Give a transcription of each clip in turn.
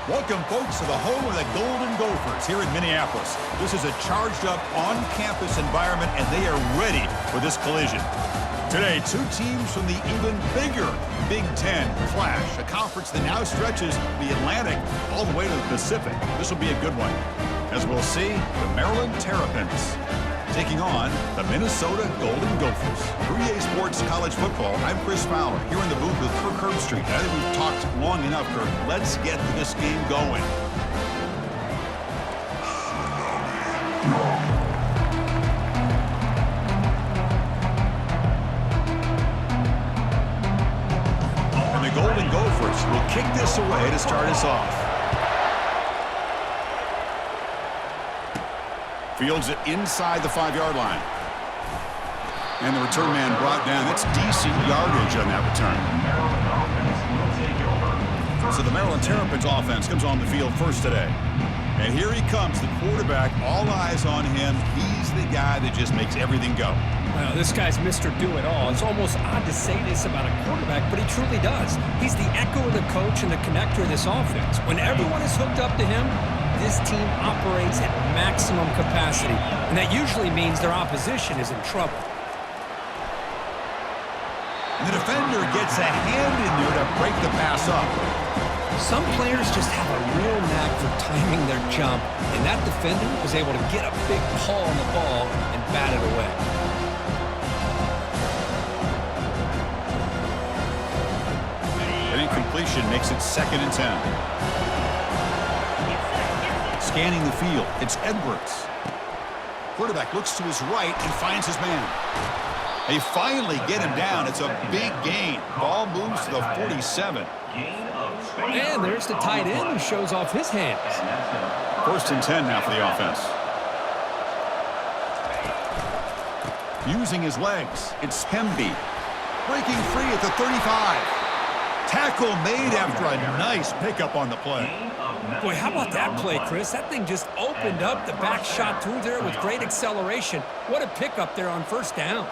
Welcome, folks, to the home of the Golden Gophers here in Minneapolis. This is a charged-up, on-campus environment, and they are ready for this collision. Today, two teams from the even bigger Big Ten clash, a conference that now stretches the Atlantic all the way to the Pacific. This will be a good one. As we'll see, the Maryland Terrapins taking on the Minnesota Golden Gophers. For EA Sports College Football, I'm Chris Fowler, here in the booth with Kirk Herbstreit. I think we've talked long enough, Kirk. Let's get this game going. And the Golden Gophers will kick this away to start us off. Fields it inside the 5-yard line. And the return man brought down. That's decent yardage on that return. So the Maryland Terrapins offense comes on the field first today. And here he comes, the quarterback, all eyes on him. He's the guy that just makes everything go. Well, this guy's Mr. Do-It-All. It's almost odd to say this about a quarterback, but he truly does. He's the echo of the coach and the connector of this offense. When everyone is hooked up to him, this team operates at maximum capacity, and that usually means their opposition is in trouble. And the defender gets a hand in there to break the pass up. Some players just have a real knack for timing their jump, and that defender was able to get a big paw on the ball and bat it away. An incompletion makes it 2nd and 10. Scanning the field, it's Edwards. Quarterback looks to his right and finds his man. They finally get him down. It's a big gain. Ball moves to the 47. And there's the tight end who shows off his hands. 1st and 10 now for the offense. Using his legs, it's Hemby. Breaking free at the 35. Tackle made after a nice pickup on the play. Boy, how about that play, Chris? That thing just opened up. The back shot through there with great acceleration. What a pickup there on 1st down.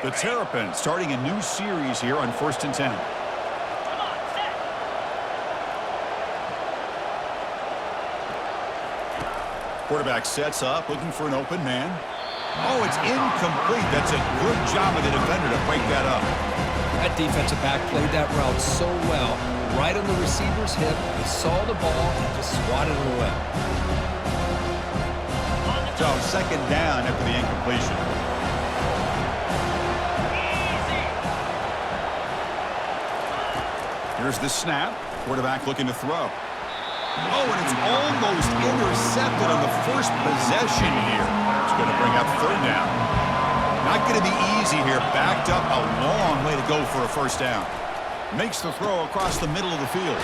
The Terrapins starting a new series here on 1st and 10. Quarterback sets up, looking for an open man. Oh, it's incomplete. That's a good job of the defender to break that up. That defensive back played that route so well. Right on the receiver's hip, he saw the ball and just swatted it away. So 2nd down after the incompletion. Here's the snap. Quarterback looking to throw. Oh, and it's almost intercepted on the first possession here. It's going to bring up 3rd down. Not going to be easy here. Backed up a long way to go for a 1st down. Makes the throw across the middle of the field.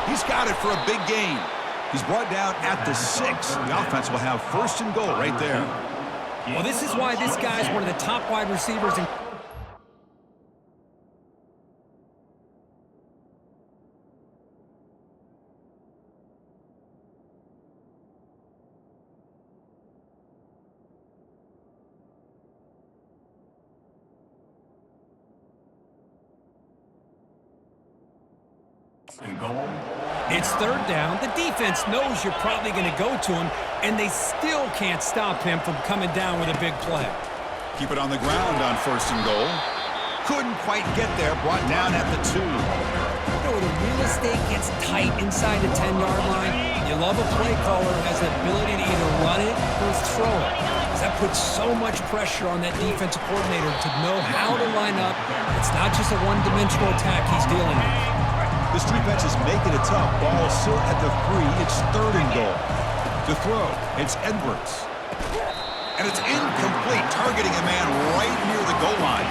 He's got it for a big gain. He's brought down at the 6. The offense will have 1st and goal right there. Well, this is why this guy is one of the top wide receivers in It's 3rd down. The defense knows you're probably going to go to him, and they still can't stop him from coming down with a big play. Keep it on the ground on 1st and goal. Couldn't quite get there. Brought down at the 2. You know, when the real estate gets tight inside the 10-yard line, You love a play caller who has the ability to either run it or throw it. Because that puts so much pressure on that defensive coordinator to know how to line up. It's not just a one-dimensional attack he's dealing with. This defense is making it tough. Ball still at the 3. It's 3rd and goal. To throw, it's Edwards. And it's incomplete, targeting a man right near the goal line.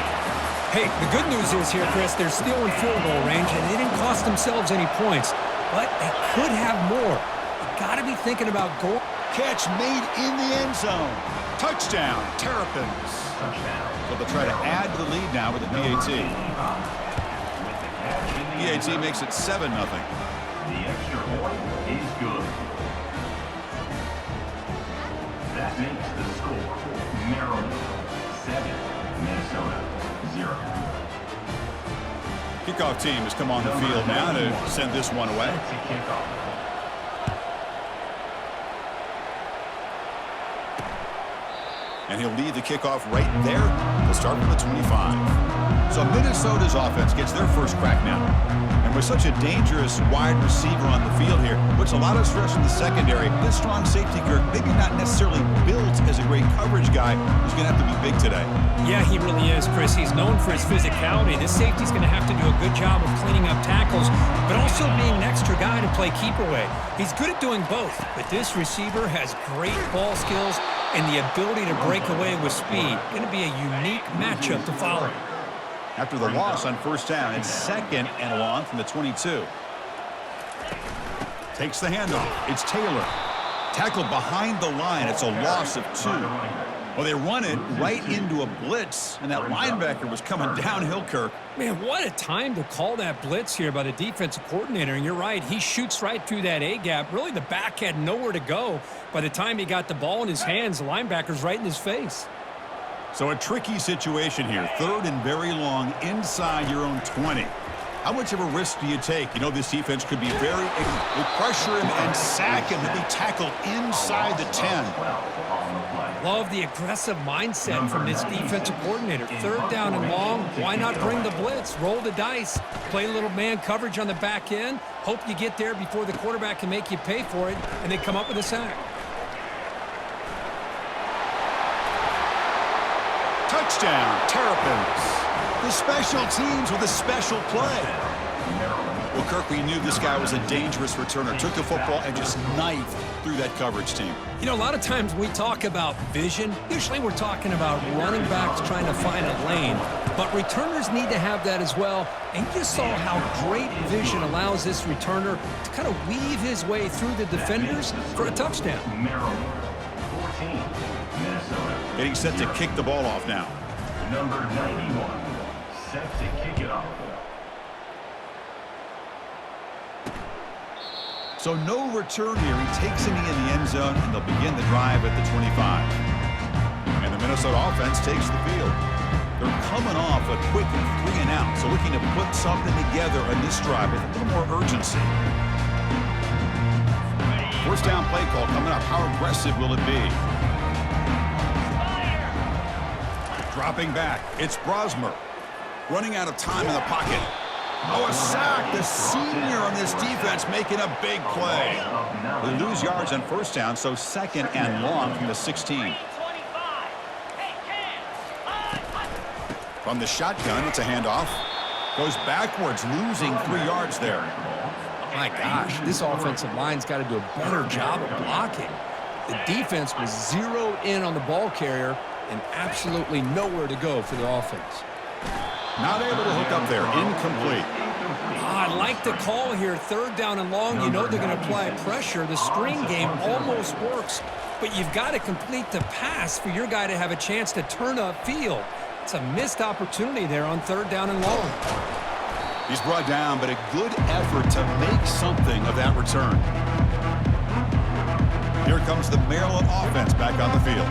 Hey, the good news is here, Chris, they're still in field goal range, and they didn't cost themselves any points. But they could have more. You got to be thinking about goal. Catch made in the end zone. Touchdown, Terrapins. So they'll try to add to the lead now with the PAT. PAT makes it 7-0. The extra point is good. That makes the score Maryland 7, Minnesota 0. Kickoff team has come on the field now to send this one away. And he'll lead the kickoff right there. He'll start from the 25. So Minnesota's offense gets their first crack now. And with such a dangerous wide receiver on the field here, puts a lot of stress in the secondary. This strong safety, Kirk, maybe not necessarily built as a great coverage guy, who's going to have to be big today. Yeah, he really is, Chris. He's known for his physicality. This safety's going to have to do a good job of cleaning up tackles, but also being an extra guy to play keeper away. He's good at doing both, but this receiver has great ball skills and the ability to break away with speed. Going to be a unique matchup to follow. After the loss on first down, it's 2nd and long from the 22. Takes the handoff. It's Taylor. Tackled behind the line. It's a loss of 2. Well, they run it right into a blitz, and that linebacker was coming downhill, Kirk. Man, what a time to call that blitz here by the defensive coordinator. And you're right, he shoots right through that A-gap. Really, the back had nowhere to go. By the time he got the ball in his hands, the linebacker's right in his face. So a tricky situation here. 3rd and very long inside your own 20. How much of a risk do you take? You know, this defense could be very... They pressure him and sack him to be tackled inside the 10. Love the aggressive mindset from this defensive coordinator. 3rd down and long. Why not bring the blitz? Roll the dice. Play a little man coverage on the back end. Hope you get there before the quarterback can make you pay for it, and they come up with a sack. Touchdown, Terrapins. The special teams with a special play. Well, Kirk, we knew this guy was a dangerous returner. Took the football and just knifed through that coverage team. You know, a lot of times we talk about vision. Usually we're talking about running backs trying to find a lane. But returners need to have that as well. And you saw how great vision allows this returner to kind of weave his way through the defenders for a touchdown. Maryland 14, Minnesota. Getting set to kick the ball off now. Number 91, set to kick it off. So no return here. He takes a knee in the end zone, and they'll begin the drive at the 25. And the Minnesota offense takes the field. They're coming off a quick 3 and out, so looking to put something together on this drive with a little more urgency. First down play call coming up. How aggressive will it be? Dropping back. It's Brosmer. Running out of time in the pocket. Oh, a sack. The senior on this defense making a big play. They lose yards on first down, so 2nd and long from the 16. From the shotgun, it's a handoff. Goes backwards, losing 3 yards there. My gosh, this offensive line's got to do a better job of blocking. The defense was zeroed in on the ball carrier and absolutely nowhere to go for the offense. Not able to hook up there. Incomplete. I like the call here. 3rd down and long. You know they're going to apply pressure. The screen game almost works, but you've got to complete the pass for your guy to have a chance to turn upfield. It's a missed opportunity there on 3rd down and long. He's brought down, but a good effort to make something of that return. Here comes the Maryland offense back on the field.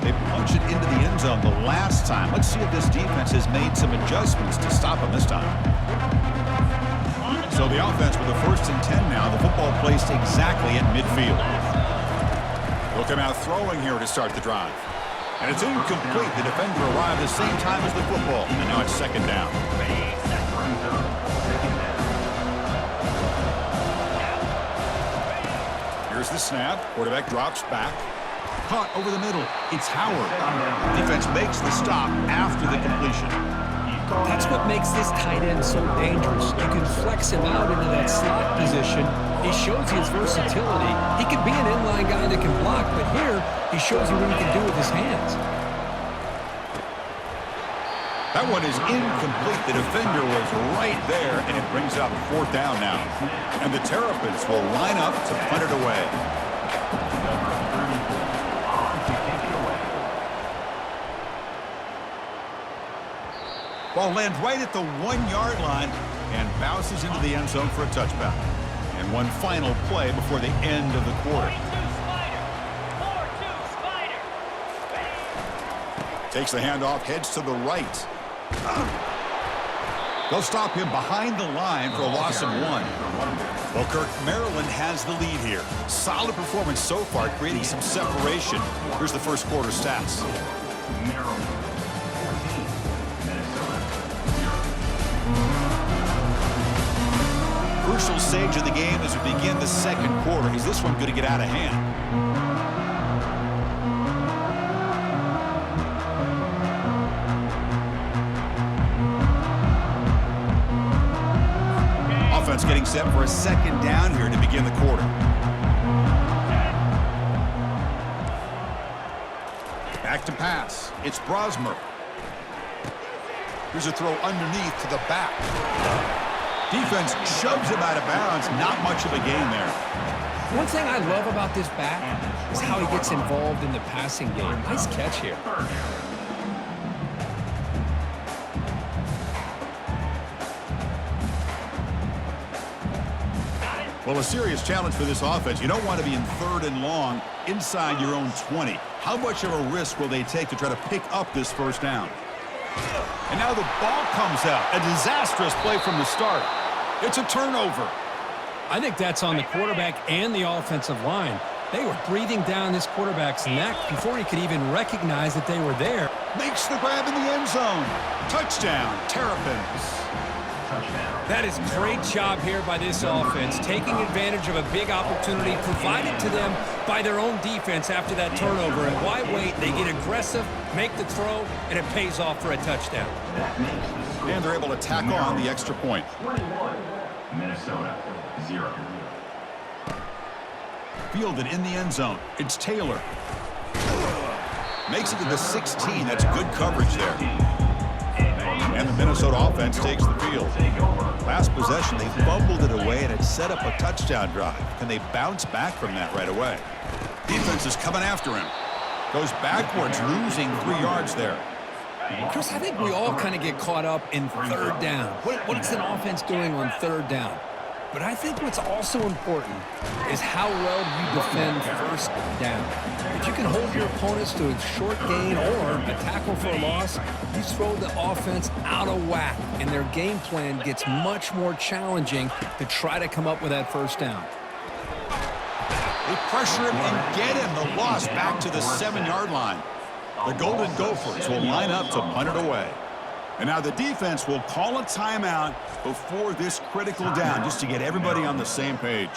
They punched it into the end zone the last time. Let's see if this defense has made some adjustments to stop them this time. So the offense with the 1st and 10 now. The football placed exactly at midfield. They'll come out throwing here to start the drive. And it's incomplete. The defender arrived at the same time as the football. And now it's 2nd down. the snap. Quarterback drops back. Caught over the middle. It's Howard. Defense makes the stop after the completion. That's what makes this tight end so dangerous. You can flex him out into that slot position. He shows you his versatility. He can be an inline guy that can block, but here he shows you what he can do with his hands. That one is incomplete. The defender was right there, and it brings up 4th down now. And the Terrapins will line up to punt it away. Ball lands right at the 1-yard line and bounces into the end zone for a touchback. And one final play before the end of the quarter. Takes the handoff, heads to the right. They'll stop him behind the line for a loss of 1. Well, Kirk, Maryland has the lead here. Solid performance so far, creating some separation. Here's the first quarter stats. Maryland 14, Minnesota 0. Crucial stage of the game as we begin the second quarter. Is this one going to get out of hand? Offense getting set for a second down here to begin the quarter. Back to pass. It's Brosmer. Here's a throw underneath to the back. Defense shoves him out of bounds. Not much of a gain there. One thing I love about this back is how he gets involved in the passing game. Nice catch here. Well, a serious challenge for this offense. You don't want to be in 3rd and long inside your own 20. How much of a risk will they take to try to pick up this first down? And now the ball comes out. A disastrous play from the start. It's a turnover. I think that's on the quarterback and the offensive line. They were breathing down this quarterback's neck before he could even recognize that they were there. Makes the grab in the end zone. Touchdown, Terrapins. That is great job here by this offense, taking advantage of a big opportunity provided to them by their own defense after that turnover. And why wait? They get aggressive, make the throw, and it pays off for a touchdown. And they're able to tack on the extra point. 21, Minnesota 0. Fielded in the end zone. It's Taylor. Makes it to the 16. That's good coverage there. And the Minnesota offense takes the field. Last possession, they fumbled it away, and it set up a touchdown drive. Can they bounce back from that right away? Defense is coming after him. Goes backwards, losing 3 yards there. Chris, I think we all kind of get caught up in 3rd down. What is an offense doing on 3rd down? But I think what's also important is how well you defend 1st down. If you can hold your opponents to a short gain or a tackle for a loss, you throw the offense out of whack, and their game plan gets much more challenging to try to come up with that 1st down. They pressure him and get him. The loss back to the 7-yard line. The Golden Gophers will line up to punt it away. And now the defense will call a timeout before this critical down just to get everybody on the same page.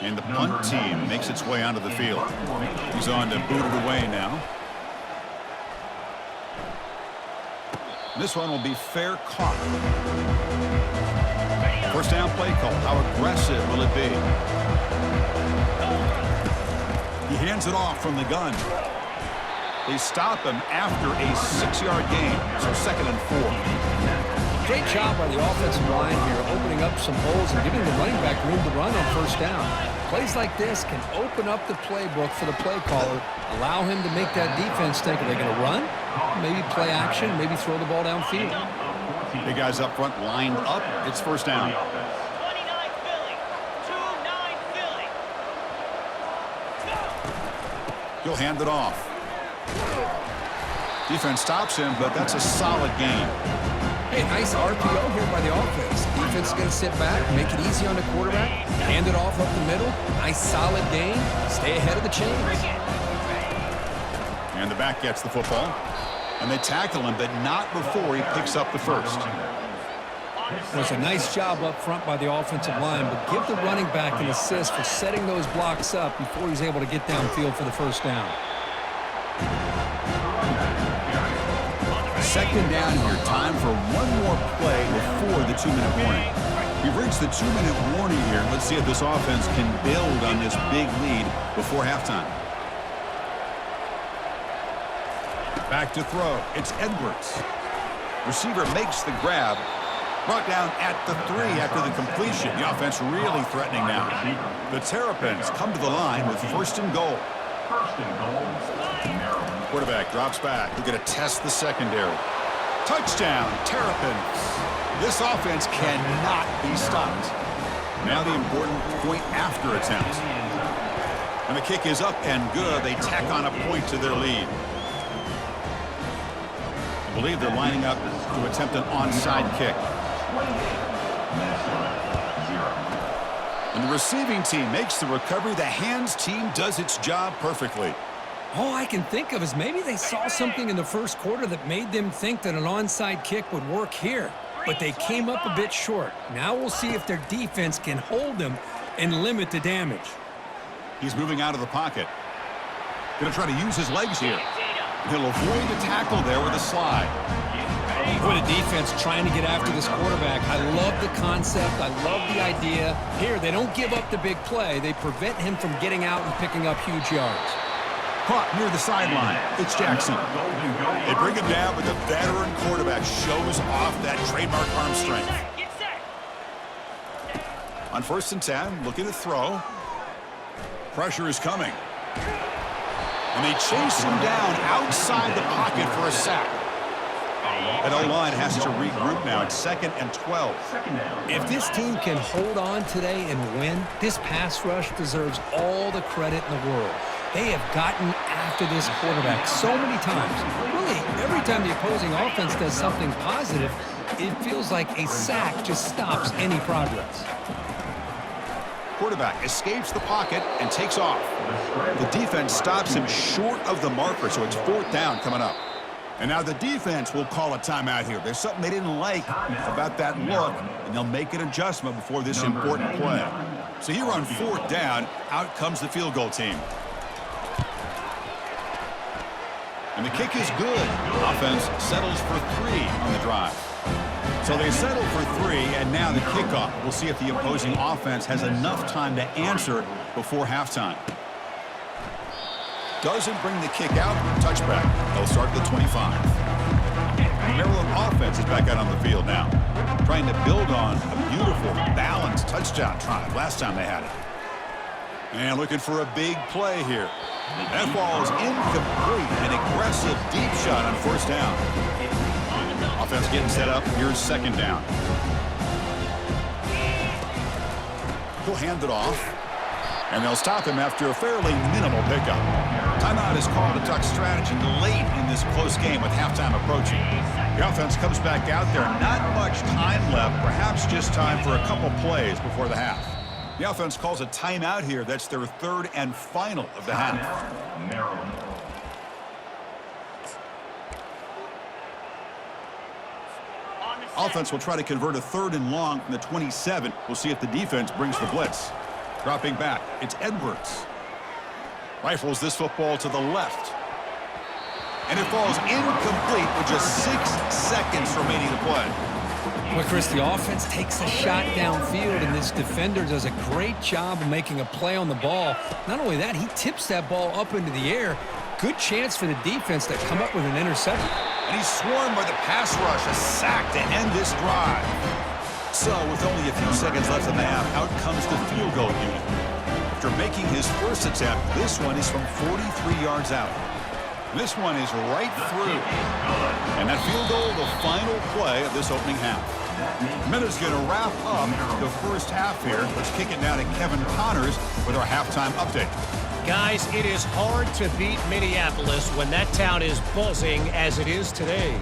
And the punt team makes its way onto the field. He's on to boot it away now. This one will be fair caught. First down play call. How aggressive will it be? He hands it off from the gun. They stop him after a 6-yard gain, so 2nd and 4. Great job by the offensive line here, opening up some holes and giving the running back room to run on 1st down. Plays like this can open up the playbook for the play caller, allow him to make that defense think, are they going to run? Maybe play action, maybe throw the ball downfield. Big guys up front lined up. It's 1st down. 29 Philly. 2-9 Philly. He'll hand it off. Defense stops him, but that's a solid gain. Hey, nice RPO here by the offense. Defense is going to sit back, make it easy on the quarterback, hand it off up the middle. Nice solid gain. Stay ahead of the chains. And the back gets the football. And they tackle him, but not before he picks up the first. It was a nice job up front by the offensive line, but give the running back an assist for setting those blocks up before he's able to get downfield for the first down. Second down here. Time for one more play before the 2-minute warning. We've reached the 2-minute warning here. Let's see if this offense can build on this big lead before halftime. Back to throw. It's Edwards. Receiver makes the grab. Brought down at the 3 after the completion. The offense really threatening now. The Terrapins come to the line with first and goal. Quarterback drops back. We're going to test the secondary. Touchdown, Terrapins. This offense cannot be stopped. Now the important point after attempt. And the kick is up and good. They tack on a point to their lead. I believe they're lining up to attempt an onside kick. And the receiving team makes the recovery. The hands team does its job perfectly. All I can think of is maybe they saw something in the first quarter that made them think that an onside kick would work here. But they came up a bit short. Now we'll see if their defense can hold them and limit the damage. He's moving out of the pocket. Going to try to use his legs here. He'll avoid the tackle there with a slide. Boy, the defense trying to get after this quarterback. I love the concept. I love the idea. Here, they don't give up the big play. They prevent him from getting out and picking up huge yards. Caught near the sideline. It's Jackson. They bring him down, but the veteran quarterback shows off that trademark arm strength. On 1st and 10, looking to throw. Pressure is coming. And they chase him down outside the pocket for a sack. That O-line has to regroup now. It's 2nd and 12. If this team can hold on today and win, this pass rush deserves all the credit in the world. They have gotten after this quarterback so many times. Really, every time the opposing offense does something positive, it feels like a sack just stops any progress. Quarterback escapes the pocket and takes off. The defense stops him short of the marker, so it's 4th down coming up. And now the defense will call a timeout here. There's something they didn't like about that look, and they'll make an adjustment before this important play. So here on 4th down, out comes the field goal team. And the kick is good. Offense settles for 3 on the drive. So they settle for 3, and now the kickoff. We'll see if the opposing offense has enough time to answer before halftime. Doesn't bring the kick out. Touchback. They'll start at the 25. Maryland offense is back out on the field now, trying to build on a beautiful, balanced touchdown drive last time they had it. And looking for a big play here. That ball is incomplete. An aggressive deep shot on 1st down. Offense getting set up. Here's 2nd down. He'll hand it off. And they'll stop him after a fairly minimal pickup. Timeout is called a duck strategy late in this close game with halftime approaching. The offense comes back out there. Not much time left. Perhaps just time for a couple plays before the half. The offense calls a timeout here. That's their 3rd and final of the half. Offense will try to convert a 3rd and long from the 27. We'll see if the defense brings the blitz. Dropping back, it's Edwards. Rifles this football to the left. And it falls incomplete with just 6 seconds remaining to play. Well, Chris, the offense takes a shot downfield, and this defender does a great job of making a play on the ball. Not only that, he tips that ball up into the air. Good chance for the defense to come up with an interception. And he's swarmed by the pass rush, a sack to end this drive. So, with only a few seconds left in the half, out comes the field goal unit. After making his first attempt, this one is from 43 yards out. This one is right through. And that field goal, the final play of this opening half. Miller's going to wrap up the first half here. Let's kick it now to Kevin Connors with our halftime update. Guys, it is hard to beat Minneapolis when that town is buzzing as it is today.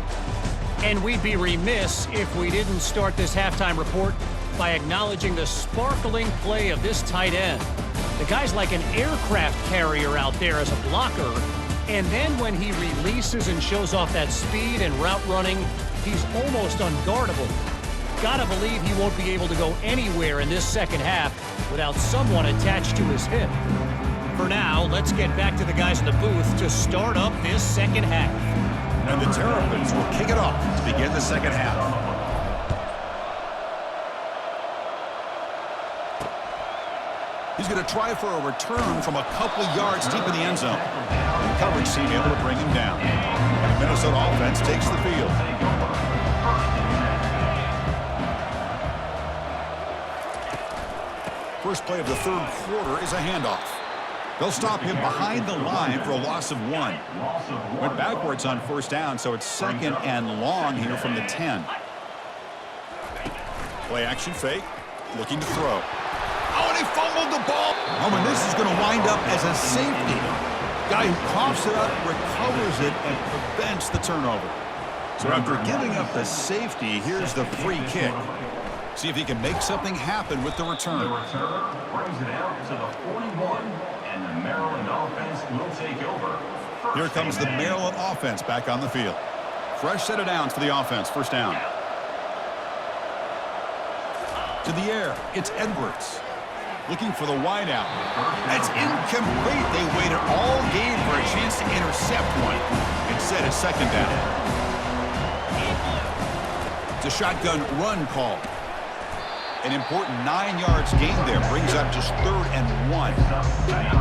And we'd be remiss if we didn't start this halftime report by acknowledging the sparkling play of this tight end. The guy's like an aircraft carrier out there as a blocker. And then when he releases and shows off that speed and route running, he's almost unguardable. Gotta believe he won't be able to go anywhere in this second half without someone attached to his hip. For now, let's get back to the guys in the booth to start up this second half. And the Terrapins will kick it off to begin the second half. He's going to try for a return from a couple yards deep in the end zone. The coverage team able to bring him down. And the Minnesota offense takes the field. First play of the third quarter is a handoff. They'll stop him behind the line for a loss of 1. Went backwards on first down, so it's second and long here from the 10. Play action fake, looking to throw. Oh, and he fumbled the ball. Oh, and this is going to wind up as a safety. Guy who coughs it up, recovers it, and prevents the turnover. So after giving up the safety, here's the free kick. See if he can make something happen with the return. The return brings it out to the 41, and the Maryland offense will take over. Here comes the Maryland offense back on the field. Fresh set of downs for the offense, first down. To the air, it's Edwards. Looking for the wideout. It's incomplete. They waited all game for a chance to intercept one. Instead, it's second down. It's a shotgun run call. An important 9 yards gain there. Brings up just 3rd and 1.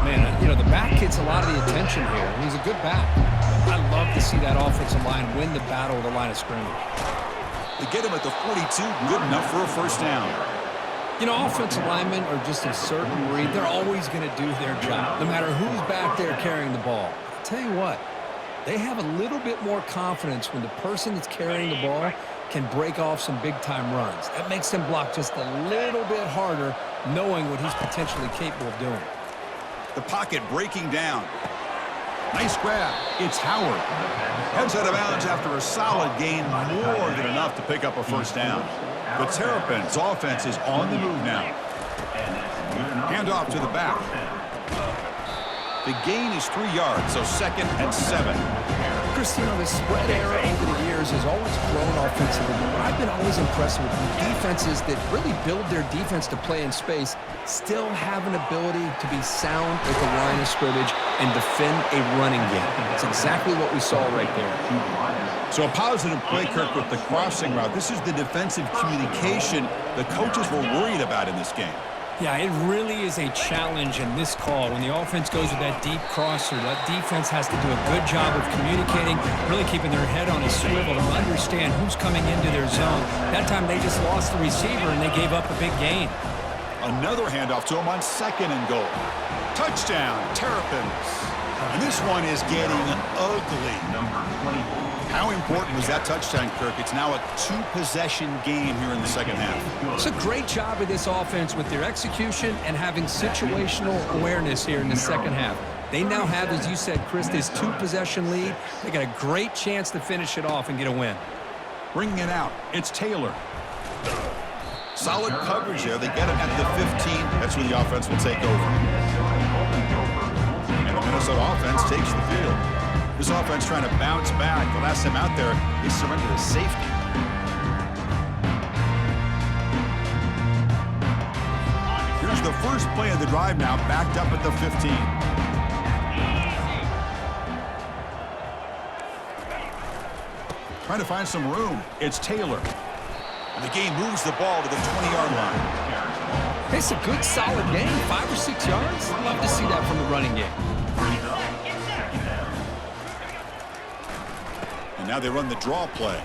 Man, you know, the back gets a lot of the attention here. He's a good back. I love to see that offensive line win the battle at the line of scrimmage. They get him at the 42. Good enough for a first down. You know, offensive linemen are just a certain breed. They're always going to do their job, no matter who's back there carrying the ball. I'll tell you what, they have a little bit more confidence when the person that's carrying the ball can break off some big-time runs. That makes them block just a little bit harder, knowing what he's potentially capable of doing. The pocket breaking down. Nice grab. It's Howard. Heads out of bounds after a solid gain, more than enough to pick up a first down. The Terrapins offense is on the move now. Hand off to the back. The gain is 3 yards, so 2nd and 7. Christine, the spread era over the years has always grown offensively, but I've been always impressed with defenses that really build their defense to play in space, still have an ability to be sound at the line of scrimmage and defend a running game. That's exactly what we saw right there. So a positive play, Kirk, with the crossing route. This is the defensive communication the coaches were worried about in this game. Yeah, it really is a challenge in this call. When the offense goes with that deep crosser, that defense has to do a good job of communicating, really keeping their head on a swivel to understand who's coming into their zone. That time they just lost the receiver and they gave up a big gain. Another handoff to him on 2nd and goal. Touchdown, Terrapins. And this one is getting ugly. How important was that touchdown, Kirk? It's now a 2-possession game here in the second half. It's a great job of this offense with their execution and having situational awareness here in the second half. They now have, as you said, Chris, this 2-possession lead. They got a great chance to finish it off and get a win. Bringing it out, it's Taylor. Solid coverage there. They get it at the 15. That's where the offense will take over. And the Minnesota offense takes the field. This offense trying to bounce back. The last time out there, they surrendered a safety. Here's the first play of the drive now, backed up at the 15. Trying to find some room. It's Taylor. And the game moves the ball to the 20-yard line. It's a good, solid game, 5 or 6 yards. Love to see that from the running game. And now they run the draw play.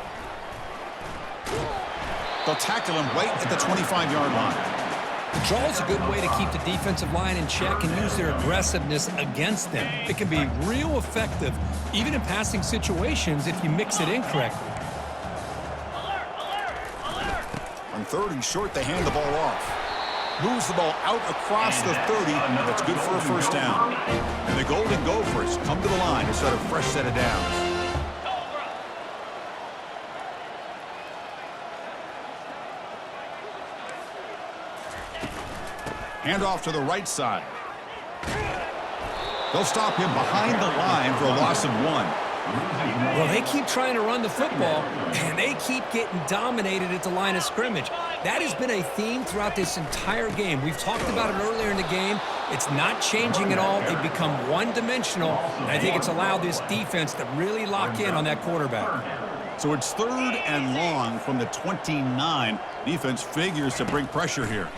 They'll tackle him right at the 25-yard line. The draw is a good way to keep the defensive line in check and use their aggressiveness against them. It can be real effective, even in passing situations, if you mix it in correctly. On 3rd and short, they hand the ball off. Moves the ball out across the 30. That's good for a first down. And the Golden Gophers come to the line to start a fresh set of downs. Hand off to the right side. They'll stop him behind the line for a loss of 1. Well, they keep trying to run the football, and they keep getting dominated at the line of scrimmage. That has been a theme throughout this entire game. We've talked about it earlier in the game. It's not changing at all. They've become one-dimensional, and I think it's allowed this defense to really lock in on that quarterback. So it's 3rd and long from the 29. Defense figures to bring pressure here.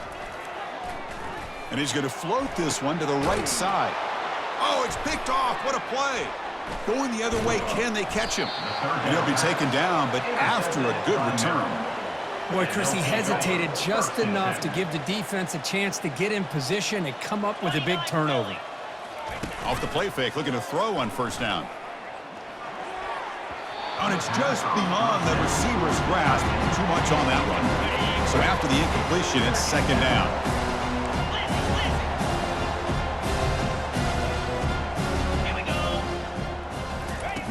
And he's going to float this one to the right side. Oh, it's picked off. What a play. Going the other way, can they catch him? And he'll be taken down, but after a good return. Boy, Chris, he hesitated just enough to give the defense a chance to get in position and come up with a big turnover. Off the play fake, looking to throw on 1st down. And it's just beyond the receiver's grasp. Too much on that one. So after the incompletion, it's 2nd down.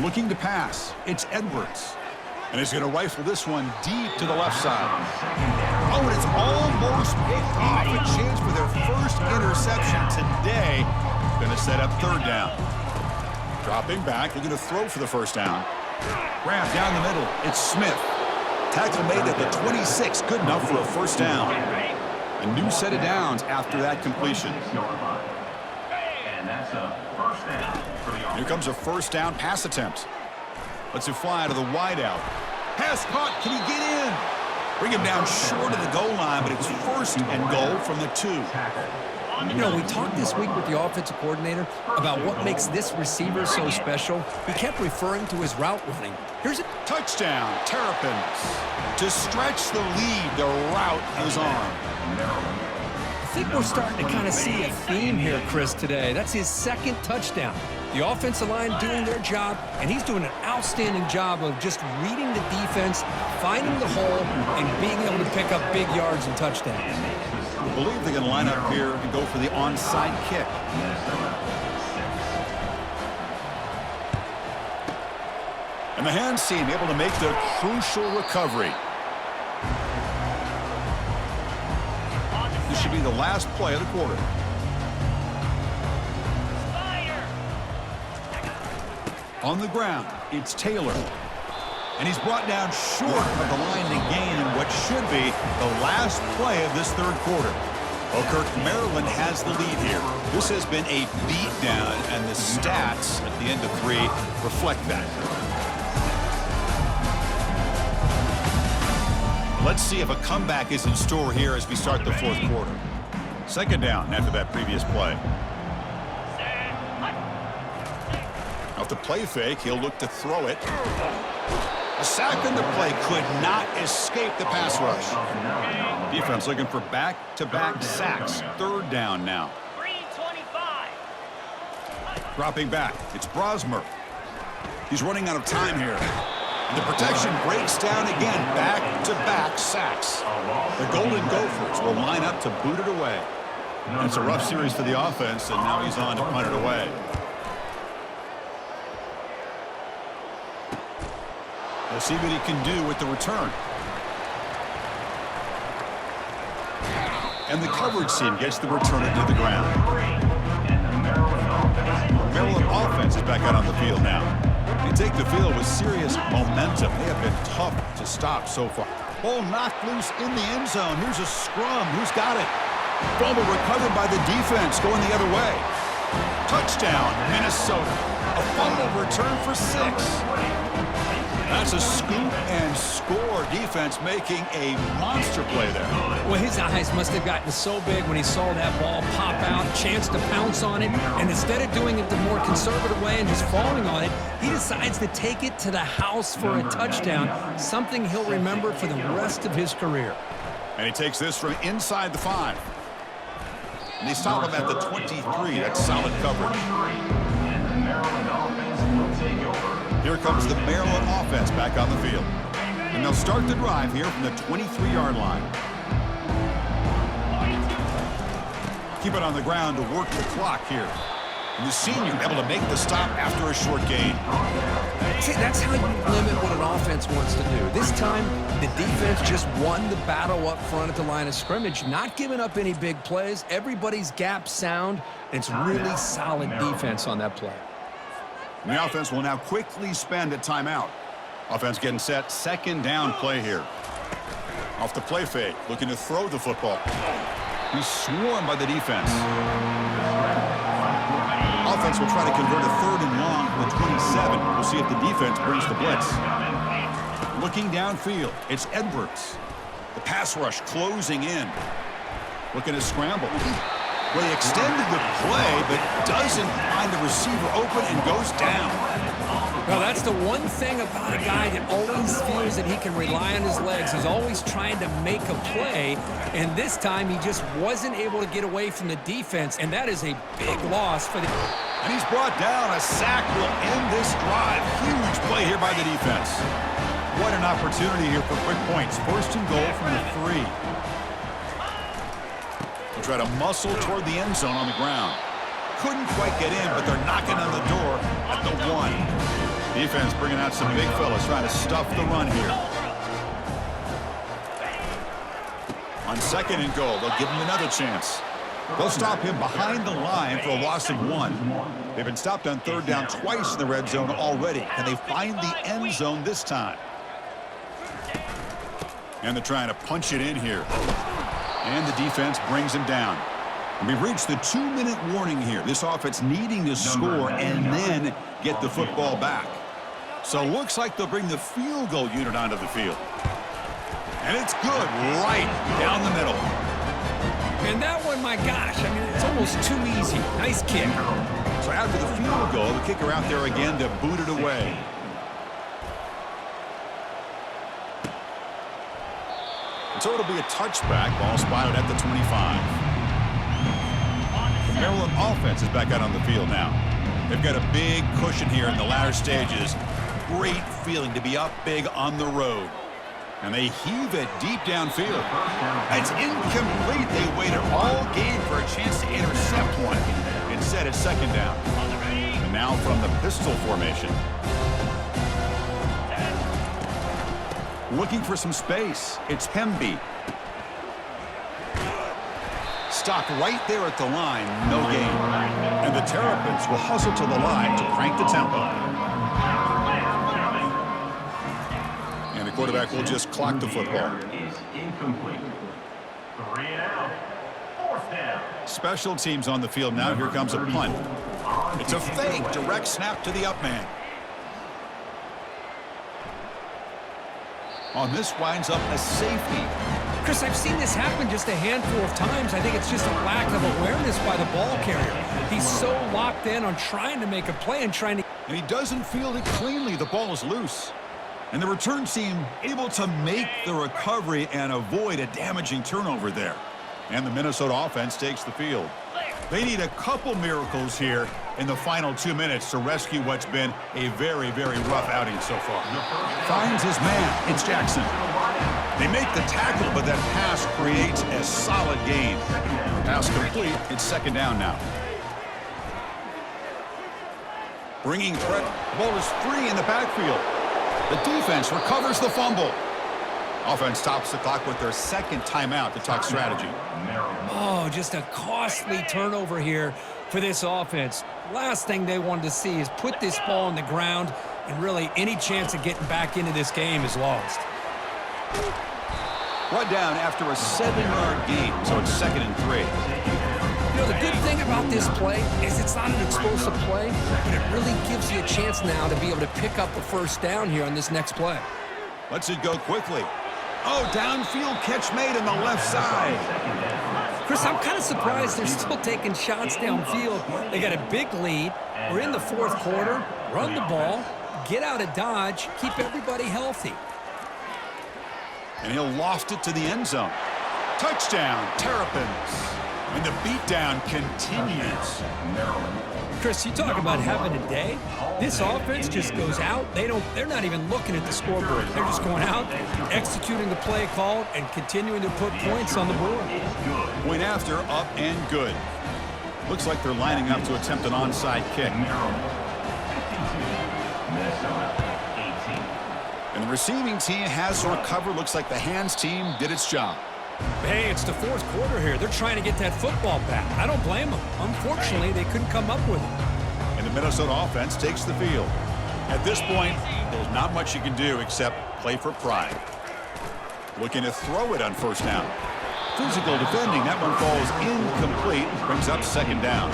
Looking to pass. It's Edwards. And he's going to rifle this one deep to the left side. Oh, and it's almost picked off. A chance for their first interception today. Going to set up 3rd down. Dropping back. They're going to throw for the 1st down. Grab down the middle. It's Smith. Tackle made at the 26. Good enough for a 1st down. A new set of downs after that completion. And that's a 1st down. Here comes a 1st down pass attempt. Lets it fly to the wideout. Pass caught. Can he get in? Bring him down short of the goal line, but it's 1st and goal from the 2. You know, we talked this week with the offensive coordinator about what makes this receiver so special. He kept referring to his route running. Here's a touchdown. Terrapins. To stretch the lead, the route is on. I think we're starting to kind of see a theme here, Chris, today. That's his 2nd touchdown. The offensive line doing their job, and he's doing an outstanding job of just reading the defense, finding the hole, and being able to pick up big yards and touchdowns. I believe they're going to line up here and go for the onside kick. And the hands team able to make the crucial recovery. This should be the last play of the quarter. On the ground, it's Taylor. And he's brought down short of the line to gain in what should be the last play of this 3rd quarter. Well, Kirk, Maryland has the lead here. This has been a beatdown, and the stats at the end of 3 reflect that. Let's see if a comeback is in store here as we start the 4th quarter. 2nd down after that previous play. Off the play fake, he'll look to throw it. A sack in the play could not escape the pass rush. Defense looking for back-to-back sacks. 3rd down now. 3:25. Dropping back, it's Brosmer. He's running out of time here. And the protection breaks down again. Back-to-back sacks. The Golden Gophers will line up to boot it away. And it's a rough series for the offense, and now he's on to punt it away. We'll see what he can do with the return. And the coverage team gets the returner to the ground. Maryland offense is back out on the field now. They take the field with serious momentum. They have been tough to stop so far. Ball knocked loose in the end zone. Here's a scrum. Who's got it? Fumble recovered by the defense going the other way. Touchdown, Minnesota. A fumble return for 6. That's a scoop and score. Defense making a monster play there. Well, his eyes must have gotten so big when he saw that ball pop out, chance to pounce on it, and instead of doing it the more conservative way and just falling on it, he decides to take it to the house for a touchdown, something he'll remember for the rest of his career. And he takes this from inside the 5. And they stop him at the 23. That's solid coverage. And the Maryland offense will take over. Here comes the Maryland offense back on the field. And they'll start the drive here from the 23-yard line. Keep it on the ground to work the clock here. And the senior able to make the stop after a short gain. See, that's how you limit what an offense wants to do. This time, the defense just won the battle up front at the line of scrimmage, not giving up any big plays. Everybody's gap sound. It's really solid defense on that play. And the offense will now quickly spend a timeout. Offense getting set. Second down play here. Off the play fake. Looking to throw the football. He's swarmed by the defense. Offense will try to convert a 3rd and long to the 27. We'll see if the defense brings the blitz. Looking downfield. It's Edwards. The pass rush closing in. Looking to scramble. Well, he extended the play, but doesn't find the receiver open and goes down. Well, that's the one thing about a guy that always feels that he can rely on his legs. He's always trying to make a play, and this time he just wasn't able to get away from the defense, and that is a big loss for the... And he's brought down. A sack will end this drive. Huge play here by the defense. What an opportunity here for quick points. 1st and goal from the 3. They'll try to muscle toward the end zone on the ground. Couldn't quite get in, but they're knocking on the door at the 1. Defense bringing out some big fellas trying to stuff the run here. On 2nd and goal, they'll give him another chance. They'll stop him behind the line for a loss of 1. They've been stopped on 3rd down twice in the red zone already. Can they find the end zone this time? And they're trying to punch it in here. And the defense brings him down. And we've reached the 2-minute warning here. This offense needing to score and then get the football back. So looks like they'll bring the field goal unit onto the field. And it's good right down the middle. And that one, my gosh, I mean, it's almost too easy. Nice kick. So after the field goal, the kicker out there again to boot it away. So it'll be a touchback. Ball spotted at the 25. The Maryland offense is back out on the field now. They've got a big cushion here in the latter stages. Great feeling to be up big on the road. And they heave it deep downfield. It's incomplete. They waited all game for a chance to intercept one. Instead, it's 2nd down. And now from the pistol formation. Looking for some space. It's Hemby. Stopped right there at the line. No gain. And the Terrapins will hustle to the line to crank the tempo. And the quarterback will just clock the football. Is incomplete. 3 and out. 4th down. Special teams on the field now. Here comes a punt. It's a fake. Direct snap to the up man. On this winds up a safety. Chris, I've seen this happen just a handful of times. I think it's just a lack of awareness by the ball carrier. He's so locked in on trying to make a play and trying to... And he doesn't field it cleanly. The ball is loose. And the return team able to make the recovery and avoid a damaging turnover there. And the Minnesota offense takes the field. They need a couple miracles here in the final 2 minutes to rescue what's been a very, very rough outing so far. Finds his man. It's Jackson. They make the tackle, but that pass creates a solid gain. Pass complete. It's 2nd down now. Bringing pressure. The ball is free in the backfield. The defense recovers the fumble. Offense stops the clock with their 2nd timeout to talk strategy. Oh, just a costly turnover here for this offense. Last thing they wanted to see is put this ball on the ground, and really any chance of getting back into this game is lost. Brought down after a 7-yard gain, so it's 2nd and 3. You know, the good thing about this play is it's not an explosive play, but it really gives you a chance now to be able to pick up a 1st down here on this next play. Lets it go quickly. Oh, downfield catch made on the left side. Chris, I'm kind of surprised they're still taking shots downfield. They got a big lead. We're in the 4th quarter. Run the ball, get out of Dodge, keep everybody healthy. And he'll loft it to the end zone. Touchdown, Terrapins. And the beatdown continues. Chris, you talk about having a day. This offense just goes out. They're not even looking at the scoreboard. They're just going out, executing the play called, and continuing to put points on the board. Point after, up and good. Looks like they're lining up to attempt an onside kick. And the receiving team has recovered. Looks like the hands team did its job. Hey, it's the 4th quarter here. They're trying to get that football back. I don't blame them. Unfortunately, they couldn't come up with it. And the Minnesota offense takes the field. At this point, there's not much you can do except play for pride. Looking to throw it on first down. Physical defending. That one falls incomplete. Brings up second down.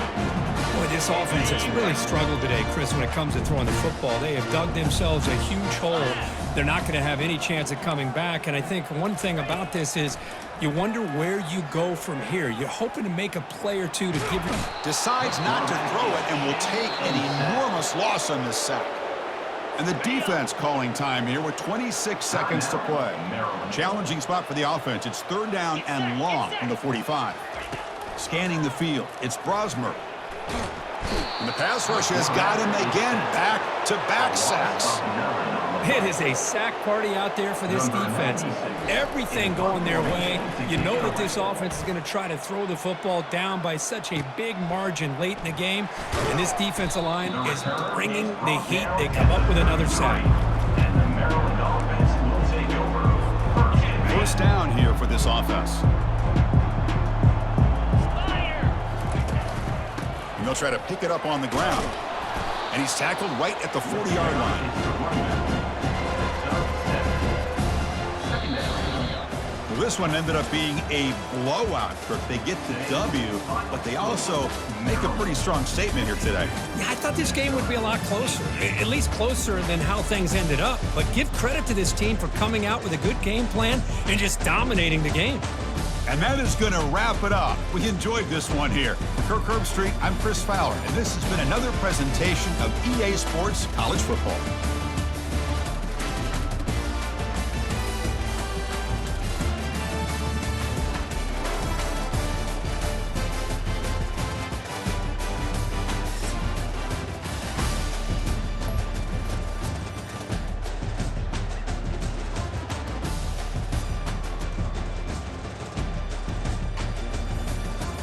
Boy, this offense has really struggled today, Chris, when it comes to throwing the football. They have dug themselves a huge hole. They're not going to have any chance of coming back. And I think one thing about this is you wonder where you go from here. You're hoping to make a play or two to give you. Decides not to throw it and will take an enormous loss on this sack. And the defense calling time here with 26 seconds to play. Challenging spot for the offense. It's third down and long from the 45. Scanning the field. It's Brosmer. And the pass rush has got him again. Back-to-back sacks. It is a sack party out there for this defense. Everything going their way. You know that this offense is going to try to throw the football down by such a big margin late in the game. And this defensive line is bringing the heat. They come up with another sack. And the Maryland Dolphins will take over. First down here for this offense. And they'll try to pick it up on the ground. And he's tackled right at the 40-yard line. Well, this one ended up being a blowout, Kirk. They get the W, but they also make a pretty strong statement here today. Yeah, I thought this game would be a lot closer, at least closer than how things ended up. But give credit to this team for coming out with a good game plan and just dominating the game. And that is going to wrap it up. We enjoyed this one here. For Kirk Herbstreit, I'm Chris Fowler, and this has been another presentation of EA Sports College Football.